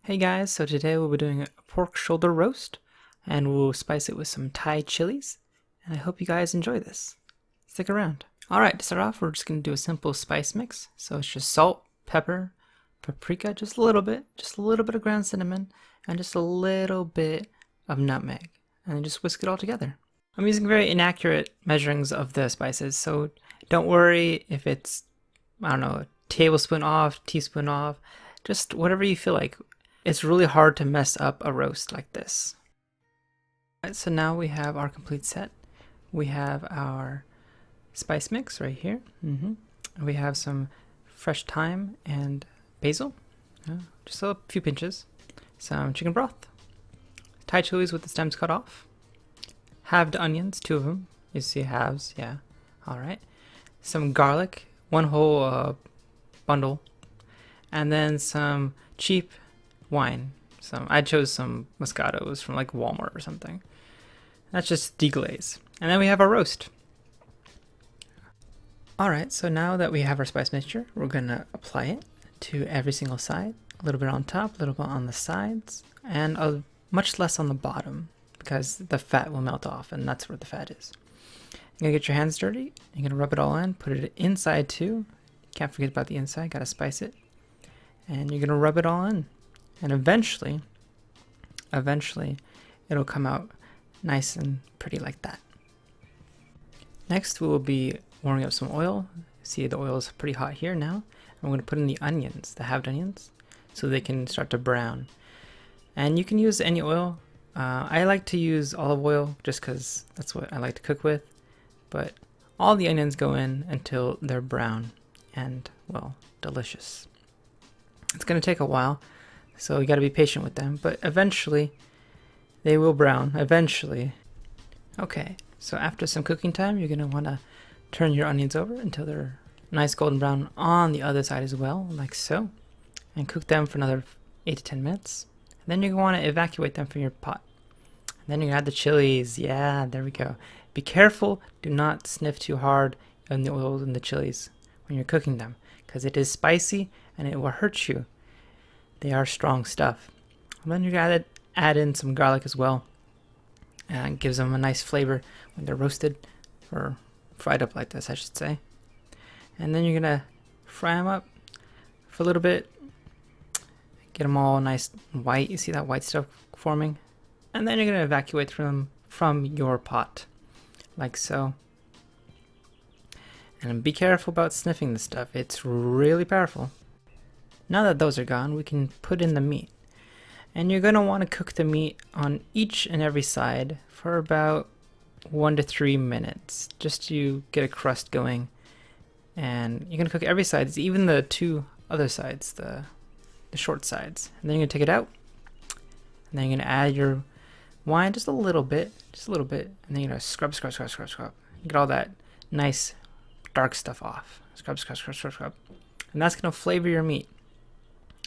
Hey guys, so today we'll be doing a pork shoulder roast and we'll spice it with some Thai chilies, and I hope you guys enjoy this. Stick around. Alright, to start off we're just going to do a simple spice mix. So it's just salt, pepper, paprika, just a little bit of ground cinnamon, and just a little bit of nutmeg, and then just whisk it all together. I'm using very inaccurate measurings of the spices, so don't worry if it's, I don't know, a tablespoon off, teaspoon off, just whatever you feel like. It's really hard to mess up a roast like this. Alright, so now we have our complete set. We have our spice mix right here. We have some fresh thyme and basil, just a few pinches. Some chicken broth, Thai chilies with the stems cut off, halved onions, 2 of them. You see halves, yeah. Alright. Some garlic, 1 whole bundle, and then some cheap wine. I chose some Moscatos from like Walmart or something. That's just deglaze. And then we have our roast. Alright, so now that we have our spice mixture, we're gonna apply it to every single side. A little bit on top, a little bit on the sides, and much less on the bottom because the fat will melt off, and that's where the fat is. You're gonna get your hands dirty, you're gonna rub it all in, put it inside too. Can't forget about the inside, gotta spice it. And you're gonna rub it all in. And eventually, it'll come out nice and pretty like that. Next, we will be warming up some oil. See, the oil is pretty hot here now. I'm going to put in the onions, the halved onions, so they can start to brown. And you can use any oil. I like to use olive oil just because that's what I like to cook with. But all the onions go in until they're brown and, well, delicious. It's going to take a while, so you got to be patient with them, but eventually they will brown, eventually. Okay, so after some cooking time, you're going to want to turn your onions over until they're nice golden brown on the other side as well, like so, and cook them for another 8 to 10 minutes. And then you're going to want to evacuate them from your pot. And then you're going to add the chilies. Yeah, there we go. Be careful, do not sniff too hard on the oils and the chilies when you're cooking them, because it is spicy and it will hurt you. They are strong stuff. And then you gotta add in some garlic as well. And it gives them a nice flavor when they're roasted, or fried up like this, I should say. And then you're gonna fry them up for a little bit. Get them all nice and white. You see that white stuff forming? And then you're gonna evacuate them from your pot, like so. And be careful about sniffing this stuff. It's really powerful. Now that those are gone, we can put in the meat. And you're going to want to cook the meat on each and every side for about 1 to 3 minutes, just to get a crust going. And you're going to cook every side, even the 2 other sides, the short sides. And then you're going to take it out. And then you're going to add your wine just a little bit. And then you're going to scrub. Get all that nice dark stuff off. Scrub. And that's going to flavor your meat.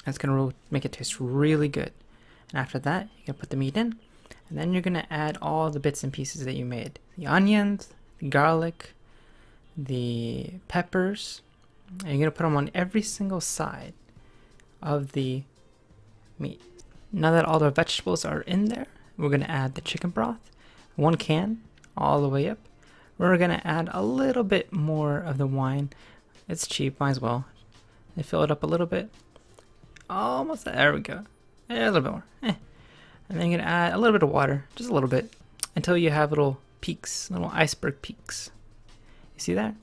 That's going to make it taste really good. And after that, you're going to put the meat in. And then you're going to add all the bits and pieces that you made. The onions, the garlic, the peppers. And you're going to put them on every single side of the meat. Now that all the vegetables are in there, we're going to add the chicken broth. 1 can, all the way up. We're going to add a little bit more of the wine. It's cheap, might as well. And fill it up a little bit. Almost there we go. A little bit more. And then you're going to add a little bit of water, just a little bit, until you have little peaks, little iceberg peaks. You see that?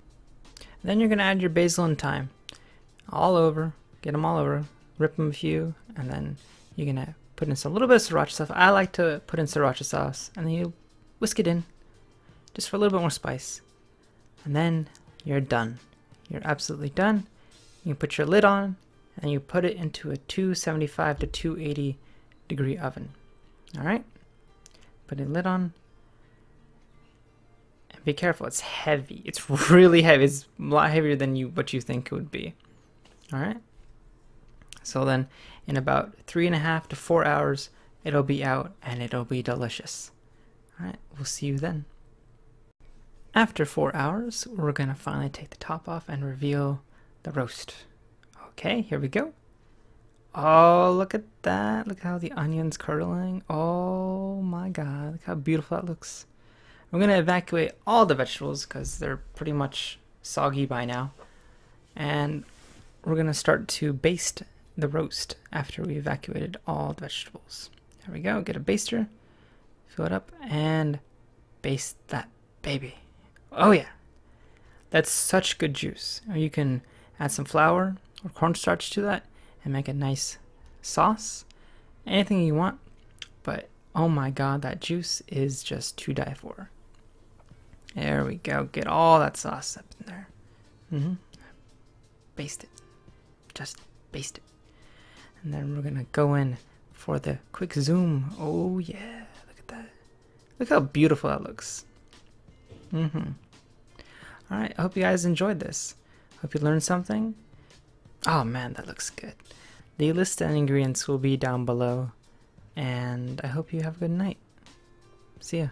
And then you're going to add your basil and thyme all over. Get them all over. Rip them a few, and then you're going to put in a little bit of sriracha sauce. I like to put in sriracha sauce, and then you whisk it in just for a little bit more spice. And then you're done. You're absolutely done. You put your lid on, and you put it into a 275 to 280 degree oven. Alright? Put a lid on. And be careful, it's heavy. It's really heavy. It's a lot heavier than what you think it would be. Alright? So then, in about 3.5 to 4 hours, it'll be out and it'll be delicious. Alright, we'll see you then. After 4 hours, we're going to finally take the top off and reveal the roast. Okay, here we go. Oh, look at that. Look how the onion's curdling. Oh my god, look how beautiful that looks. I'm gonna evacuate all the vegetables because they're pretty much soggy by now. And we're gonna start to baste the roast after we evacuated all the vegetables. There we go, get a baster, fill it up, and baste that baby. Oh yeah, that's such good juice. Or you can add some flour or cornstarch to that and make a nice sauce. Anything you want, but oh my god, that juice is just to die for. There we go, get all that sauce up in there. Baste it, just baste it. And then we're gonna go in for the quick zoom. Oh yeah, look at that. Look how beautiful that looks. Alright, I hope you guys enjoyed this. Hope you learned something. Oh man, that looks good. The list of ingredients will be down below. And I hope you have a good night. See ya.